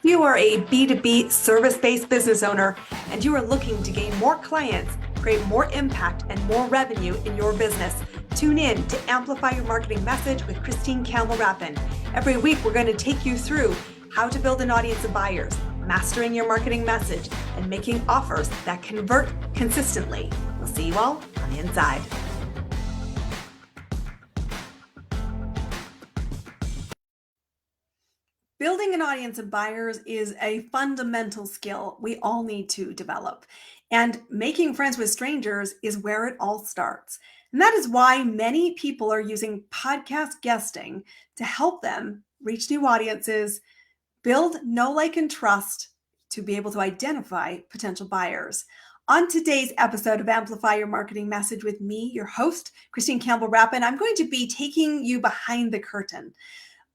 If you are a B2B service-based business owner and you are looking to gain more clients, create more impact and more revenue in your business, tune in to Amplify Your Marketing Message with Campbell Rapin. Every week, we're going to take you through how to build an audience of buyers, mastering your marketing message, and making offers that convert consistently. We'll see you all on the inside. Building an audience of buyers is a fundamental skill we all need to develop. And making friends with strangers is where it all starts. And that is why many people are using podcast guesting to help them reach new audiences, build know, like, and trust to be able to identify potential buyers. On today's episode of Amplify Your Marketing Message with me, your host, Campbell Rapin, I'm going to be taking you behind the curtain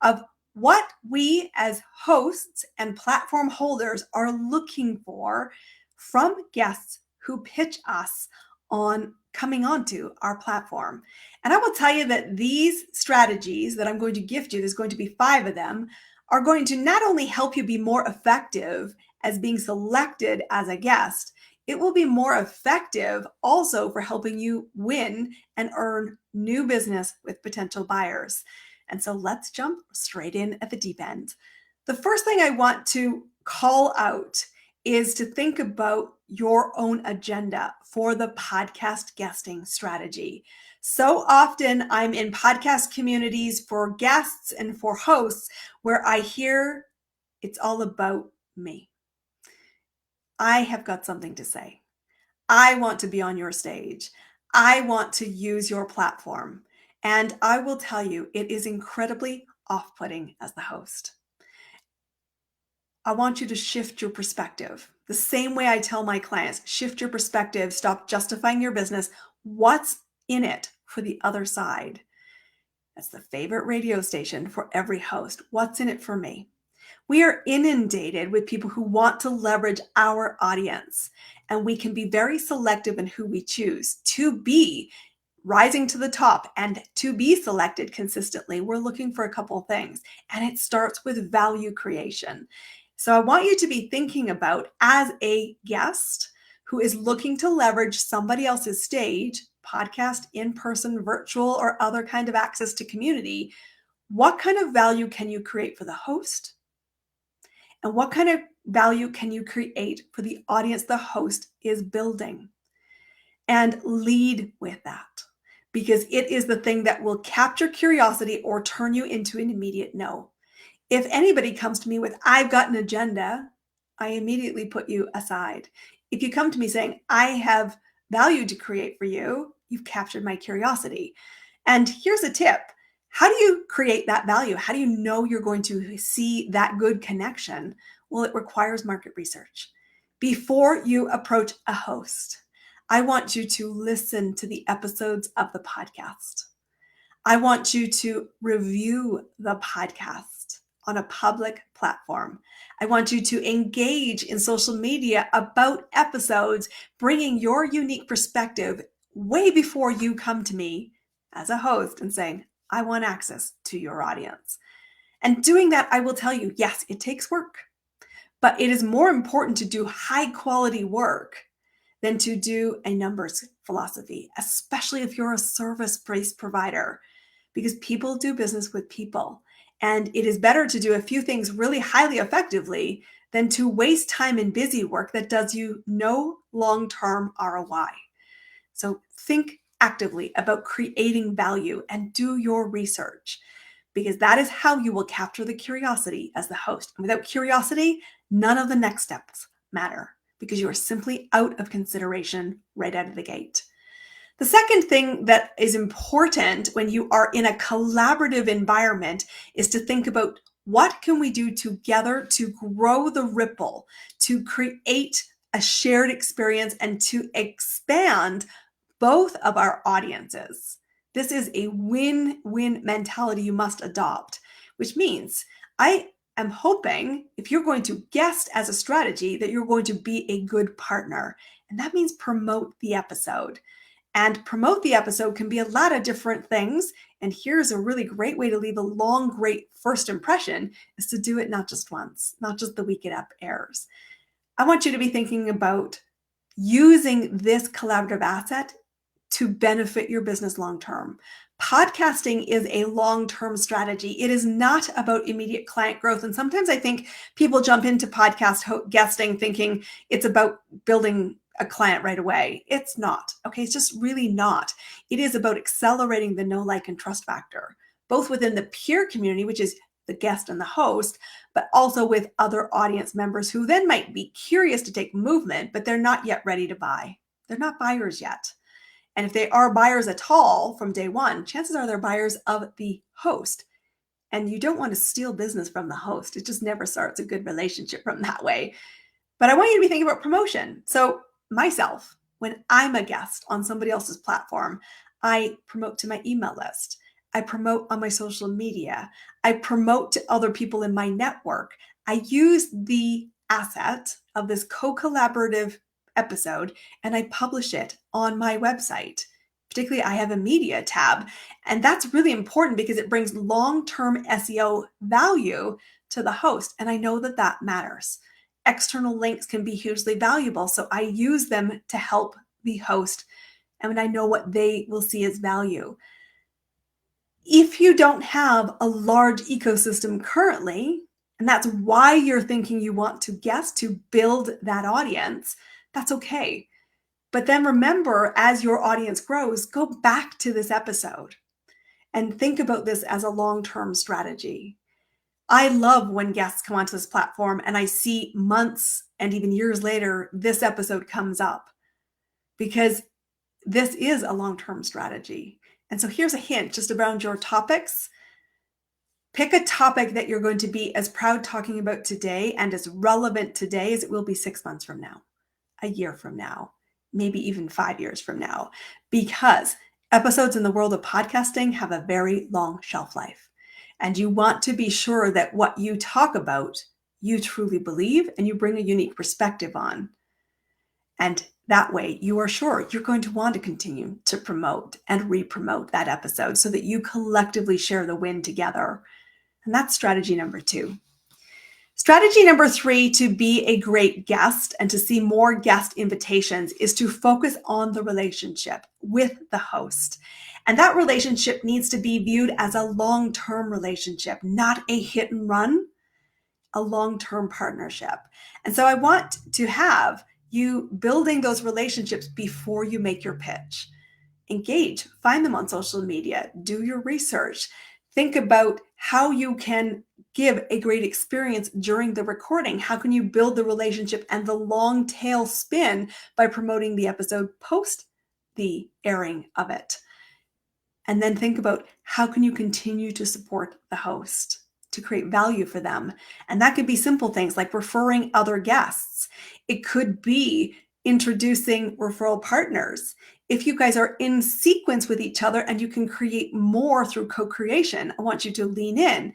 of what we as hosts and platform holders are looking for from guests who pitch us on coming onto our platform. And I will tell you that these strategies that I'm going to gift you, there's going to be 5 of them, are going to not only help you be more effective as being selected as a guest, it will be more effective also for helping you win and earn new business with potential buyers. And so let's jump straight in at the deep end. The first thing I want to call out is to think about your own agenda for the podcast guesting strategy. So often I'm in podcast communities for guests and for hosts where I hear it's all about me. I have got something to say. I want to be on your stage. I want to use your platform. And I will tell you, it is incredibly off-putting as the host. I want you to shift your perspective. The same way I tell my clients, shift your perspective, stop justifying your business. What's in it for the other side? That's the favorite radio station for every host. What's in it for me? We are inundated with people who want to leverage our audience, and we can be very selective in who we choose to be rising to the top and to be selected consistently. We're looking for a couple of things, and it starts with value creation. So I want you to be thinking about, as a guest who is looking to leverage somebody else's stage, podcast, in-person, virtual, or other kind of access to community, what kind of value can you create for the host? And what kind of value can you create for the audience the host is building? And lead with that, because it is the thing that will capture curiosity or turn you into an immediate no. If anybody comes to me with, I've got an agenda, I immediately put you aside. If you come to me saying, I have value to create for you, you've captured my curiosity. And here's a tip. How do you create that value? How do you know you're going to see that good connection? Well, it requires market research. Before you approach a host, I want you to listen to the episodes of the podcast. I want you to review the podcast on a public platform. I want you to engage in social media about episodes, bringing your unique perspective way before you come to me as a host and saying, I want access to your audience. And doing that, I will tell you, yes, it takes work, but it is more important to do high quality work than to do a numbers philosophy, especially if you're a service-based provider, because people do business with people. And it is better to do a few things really highly effectively than to waste time in busy work that does you no long-term ROI. So think actively about creating value and do your research, because that is how you will capture the curiosity as the host. And without curiosity, none of the next steps matter, because you are simply out of consideration right out of the gate. The second thing that is important when you are in a collaborative environment is to think about, what can we do together to grow the ripple, to create a shared experience, and to expand both of our audiences. This is a win-win mentality you must adopt, which means I am hoping, if you're going to guest as a strategy, that you're going to be a good partner. And that means promote the episode. And promote the episode can be a lot of different things. And here's a really great way to leave a long, great first impression is to do it not just once, not just the week it airs. I want you to be thinking about using this collaborative asset to benefit your business long term. Podcasting is a long-term strategy. It is not about immediate client growth. And sometimes I think people jump into podcast guesting thinking it's about building a client right away. It's not. Okay. It's just really not. It is about accelerating the know, like, and trust factor, both within the peer community, which is the guest and the host, but also with other audience members who then might be curious to take movement, but they're not yet ready to buy. They're not buyers yet. And if they are buyers at all from day one, chances are they're buyers of the host. And you don't want to steal business from the host. It just never starts a good relationship from that way. But I want you to be thinking about promotion. So myself, when I'm a guest on somebody else's platform, I promote to my email list. I promote on my social media. I promote to other people in my network. I use the asset of this co-collaborative episode and I publish it on my website. Particularly, I have a media tab. And that's really important because it brings long-term SEO value to the host. And I know that that matters. External links can be hugely valuable. So I use them to help the host. And I know what they will see as value. If you don't have a large ecosystem currently, and that's why you're thinking you want to guest to build that audience, that's okay. But then remember, as your audience grows, go back to this episode and think about this as a long-term strategy. I love when guests come onto this platform and I see months and even years later, this episode comes up because this is a long-term strategy. And so here's a hint just around your topics. Pick a topic that you're going to be as proud talking about today and as relevant today as it will be 6 months from now, a year from now, maybe even 5 years from now, because episodes in the world of podcasting have a very long shelf life. And you want to be sure that what you talk about, you truly believe and you bring a unique perspective on. And that way you are sure you're going to want to continue to promote and re-promote that episode so that you collectively share the win together. And that's strategy number 2. Strategy number 3 to be a great guest and to see more guest invitations is to focus on the relationship with the host. And that relationship needs to be viewed as a long-term relationship, not a hit and run, a long-term partnership. And so I want to have you building those relationships before you make your pitch. Engage, find them on social media, do your research, think about how you can give a great experience during the recording. How can you build the relationship and the long tail spin by promoting the episode post the airing of it? And then think about how can you continue to support the host to create value for them. And that could be simple things like referring other guests. It could be introducing referral partners. If you guys are in sequence with each other and you can create more through co-creation, I want you to lean in,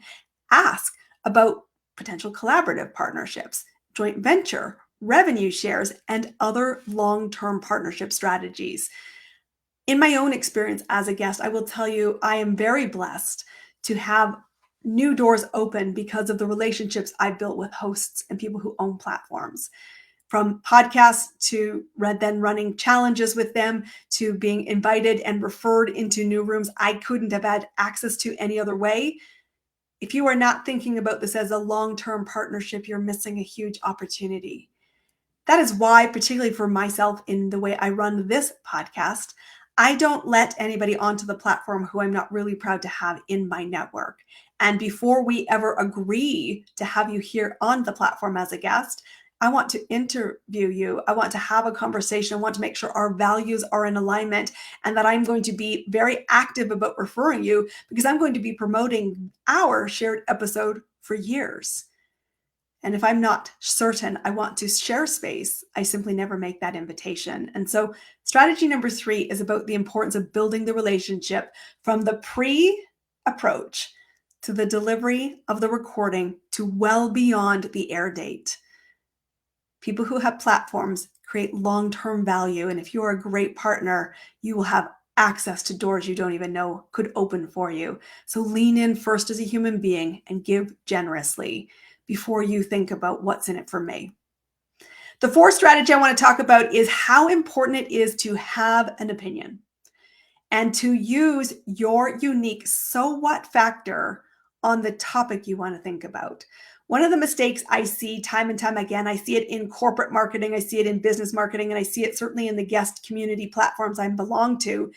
ask about potential collaborative partnerships, joint venture, revenue shares, and other long-term partnership strategies. In my own experience as a guest, I will tell you, I am very blessed to have new doors open because of the relationships I've built with hosts and people who own platforms. From podcasts to then running challenges with them to being invited and referred into new rooms I couldn't have had access to any other way. If you are not thinking about this as a long-term partnership, you're missing a huge opportunity. That is why, particularly for myself in the way I run this podcast, I don't let anybody onto the platform who I'm not really proud to have in my network. And before we ever agree to have you here on the platform as a guest, I want to interview you. I want to have a conversation. I want to make sure our values are in alignment and that I'm going to be very active about referring you because I'm going to be promoting our shared episode for years. And if I'm not certain I want to share space, I simply never make that invitation. And so strategy number 3 is about the importance of building the relationship from the pre-approach to the delivery of the recording to well beyond the air date. People who have platforms create long-term value. And if you're a great partner, you will have access to doors you don't even know could open for you. So lean in first as a human being and give generously before you think about what's in it for me. The fourth strategy I want to talk about is how important it is to have an opinion and to use your unique so what factor on the topic you want to think about. One of the mistakes I see time and time again, I see it in corporate marketing, I see it in business marketing, and I see it certainly in the guest community platforms I belong to,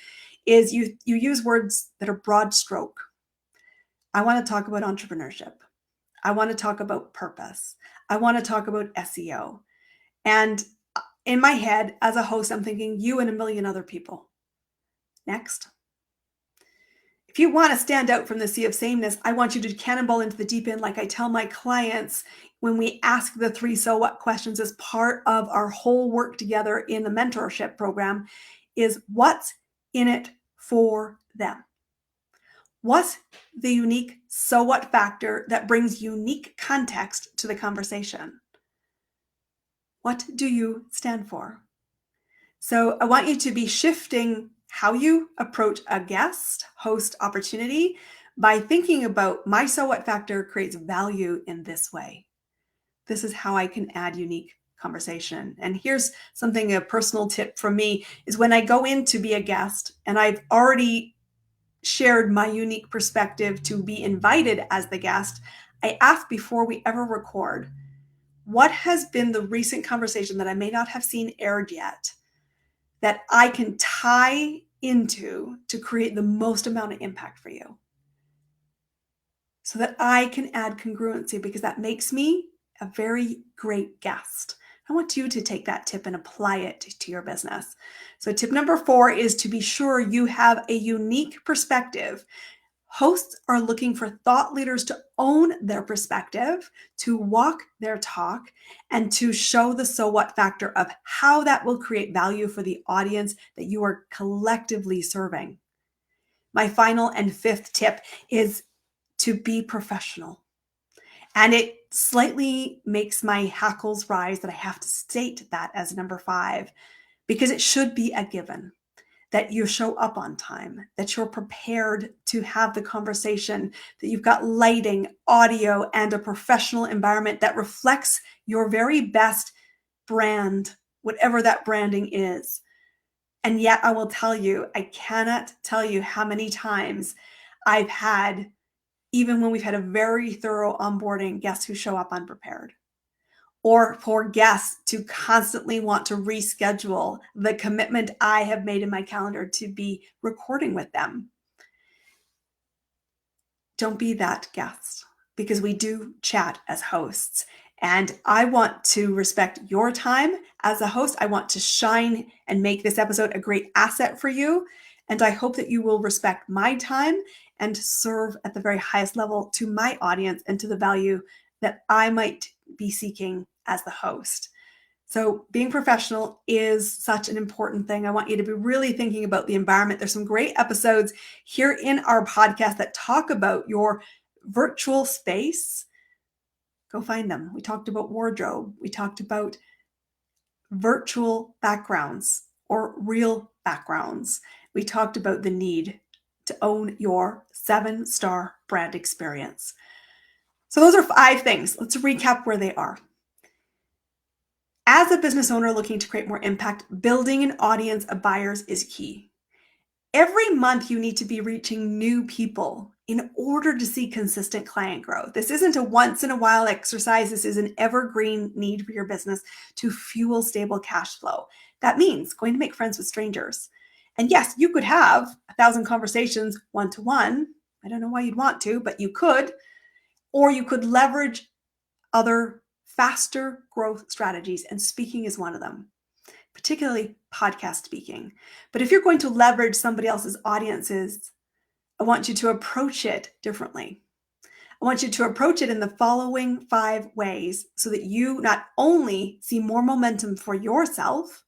is you use words that are broad stroke. I want to talk about entrepreneurship. I want to talk about purpose. I want to talk about SEO. And in my head, as a host, I'm thinking you and a million other people. Next. If you want to stand out from the sea of sameness, I want you to cannonball into the deep end like I tell my clients when we ask the 3 so what questions as part of our whole work together in the mentorship program is what's in it for them? What's the unique so what factor that brings unique context to the conversation? What do you stand for? So I want you to be shifting how you approach a guest host opportunity by thinking about my so what factor creates value in this way. This is how I can add unique conversation. And here's something, a personal tip from me is when I go in to be a guest and I've already shared my unique perspective to be invited as the guest, I ask before we ever record, what has been the recent conversation that I may not have seen aired yet that I can tie into to create the most amount of impact for you so that I can add congruency, because that makes me a very great guest. I want you to take that tip and apply it to your business. So tip number 4 is to be sure you have a unique perspective. Hosts are looking for thought leaders to own their perspective, to walk their talk, and to show the so what factor of how that will create value for the audience that you are collectively serving. My final and 5th tip is to be professional. And it slightly makes my hackles rise that I have to state that as number 5, because it should be a given that you show up on time, that you're prepared to have the conversation, that you've got lighting, audio, and a professional environment that reflects your very best brand, whatever that branding is. And yet I will tell you, I cannot tell you how many times I've had, even when we've had a very thorough onboarding, guests who show up unprepared. Or for guests to constantly want to reschedule the commitment I have made in my calendar to be recording with them. Don't be that guest, because we do chat as hosts. And I want to respect your time as a host. I want to shine and make this episode a great asset for you. And I hope that you will respect my time and serve at the very highest level to my audience and to the value that I might be seeking as the host. So being professional is such an important thing. I want you to be really thinking about the environment. There's some great episodes here in our podcast that talk about your virtual space. Go find them. We talked about wardrobe. We talked about virtual backgrounds or real backgrounds. We talked about the need to own your 7-star brand experience. So those are 5 things. Let's recap where they are. As a business owner looking to create more impact, building an audience of buyers is key. Every month you need to be reaching new people in order to see consistent client growth. This isn't a once in a while exercise. This is an evergreen need for your business to fuel stable cash flow. That means going to make friends with strangers. And yes, you could have 1,000 conversations one-to-one. I don't know why you'd want to, but you could. Or you could leverage other faster growth strategies, and speaking is one of them, particularly podcast speaking. But if you're going to leverage somebody else's audiences, I want you to approach it differently. I want you to approach it in the following 5 ways so that you not only see more momentum for yourself,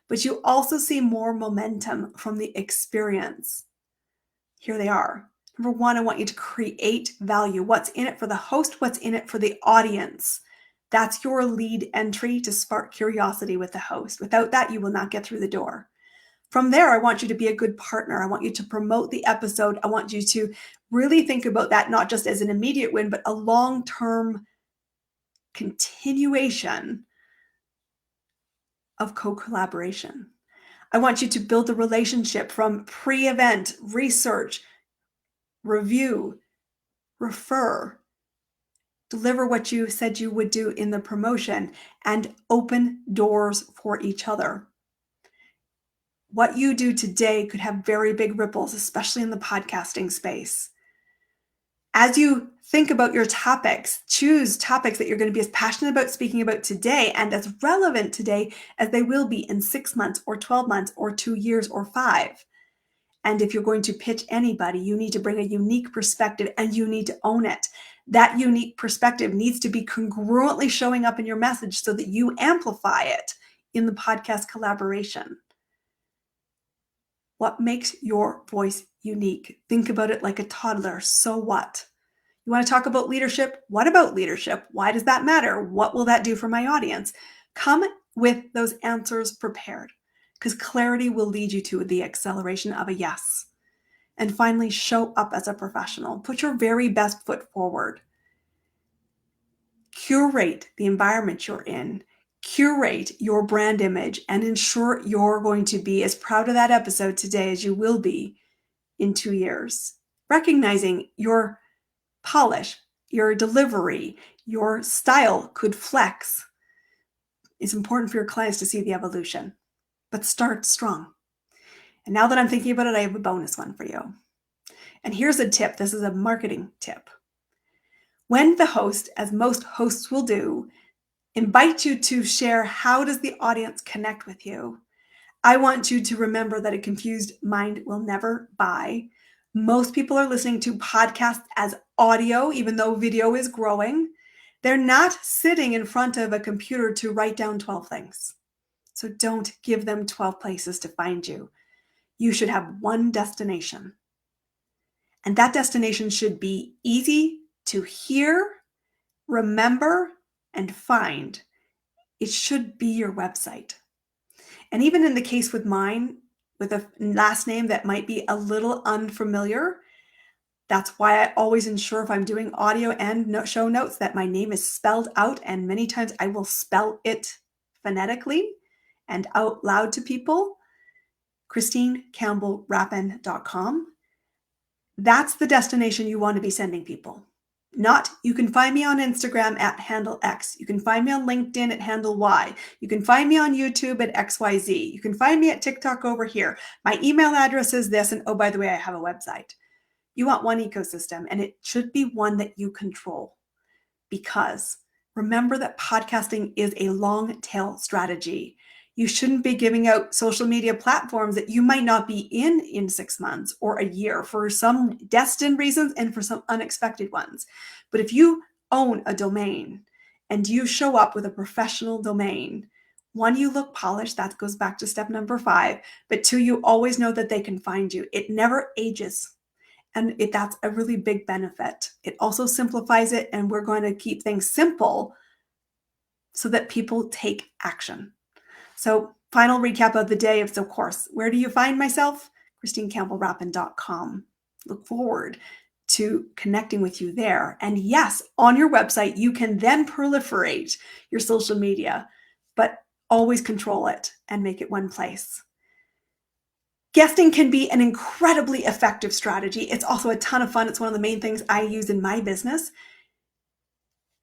but you also see more momentum from the experience. Here they are. Number 1, I want you to create value. What's in it for the host? What's in it for the audience? That's your lead entry to spark curiosity with the host. Without that, you will not get through the door. From there, I want you to be a good partner. I want you to promote the episode. I want you to really think about that not just as an immediate win, but a long-term continuation of co-collaboration. I want you to build a relationship from pre-event, research, review, refer, deliver what you said you would do in the promotion, and open doors for each other. What you do today could have very big ripples, especially in the podcasting space. As you think about your topics, choose topics that you're going to be as passionate about speaking about today and as relevant today as they will be in 6 months or 12 months or 2 years or 5. And if you're going to pitch anybody, you need to bring a unique perspective and you need to own it. That unique perspective needs to be congruently showing up in your message so that you amplify it in the podcast collaboration. What makes your voice unique? Think about it like a toddler. So what? You want to talk about leadership? What about leadership? Why does that matter? What will that do for my audience? Come with those answers prepared, because clarity will lead you to the acceleration of a yes. And finally, show up as a professional. Put your very best foot forward. Curate the environment you're in. Curate your brand image and ensure you're going to be as proud of that episode today as you will be in 2 years. Recognizing your polish, your delivery, your style could flex. It's important for your clients to see the evolution, but start strong. And now that I'm thinking about it, I have a bonus one for you. And here's a tip. This is a marketing tip. When the host, as most hosts will do, invite you to share how does the audience connect with you, I want you to remember that a confused mind will never buy. Most people are listening to podcasts as audio, even though video is growing. They're not sitting in front of a computer to write down 12 things. So don't give them 12 places to find you. You should have one destination. And that destination should be easy to hear, remember, and find. It should be your website. And even in the case with mine, with a last name that might be a little unfamiliar, that's why I always ensure if I'm doing audio and show notes that my name is spelled out, and many times I will spell it phonetically and out loud to people. ChristineCampbellRapin.com. That's the destination you want to be sending people. Not, you can find me on Instagram at handle X. You can find me on LinkedIn at handle Y. You can find me on YouTube at XYZ. You can find me at TikTok over here. My email address is this, and oh, by the way, I have a website. You want one ecosystem, and it should be one that you control. Because remember that podcasting is a long tail strategy. You shouldn't be giving out social media platforms that you might not be in 6 months or a year for some destined reasons and for some unexpected ones. But if you own a domain and you show up with a professional domain, one, you look polished. That goes back to step number 5. But 2, you always know that they can find you. It never ages. And that's a really big benefit. It also simplifies it, and we're going to keep things simple so that people take action. So final recap of the day is, of course, where do you find myself? ChristineCampbellRapin.com. Look forward to connecting with you there. And yes, on your website, you can then proliferate your social media, but always control it and make it one place. Guesting can be an incredibly effective strategy. It's also a ton of fun. It's one of the main things I use in my business.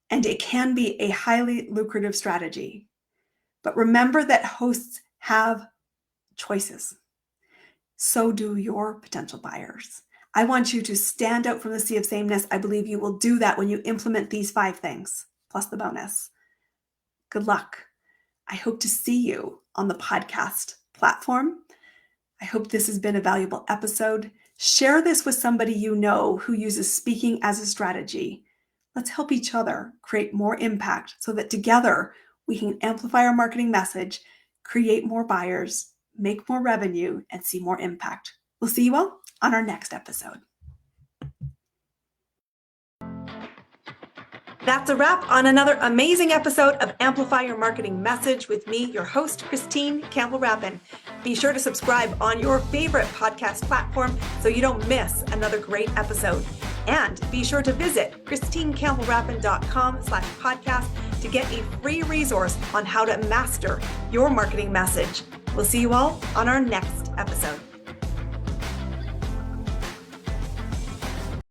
And it can be a highly lucrative strategy. But remember that hosts have choices. So do your potential buyers. I want you to stand out from the sea of sameness. I believe you will do that when you implement these 5 things, plus the bonus. Good luck. I hope to see you on the podcast platform. I hope this has been a valuable episode. Share this with somebody you know who uses speaking as a strategy. Let's help each other create more impact so that together we can amplify our marketing message, create more buyers, make more revenue, and see more impact. We'll see you all on our next episode. That's a wrap on another amazing episode of Amplify Your Marketing Message with me, your host, Christine Campbell Rapin. Be sure to subscribe on your favorite podcast platform so you don't miss another great episode. And be sure to visit christinecampbellrapin.com/podcast to get a free resource on how to master your marketing message. We'll see you all on our next episode.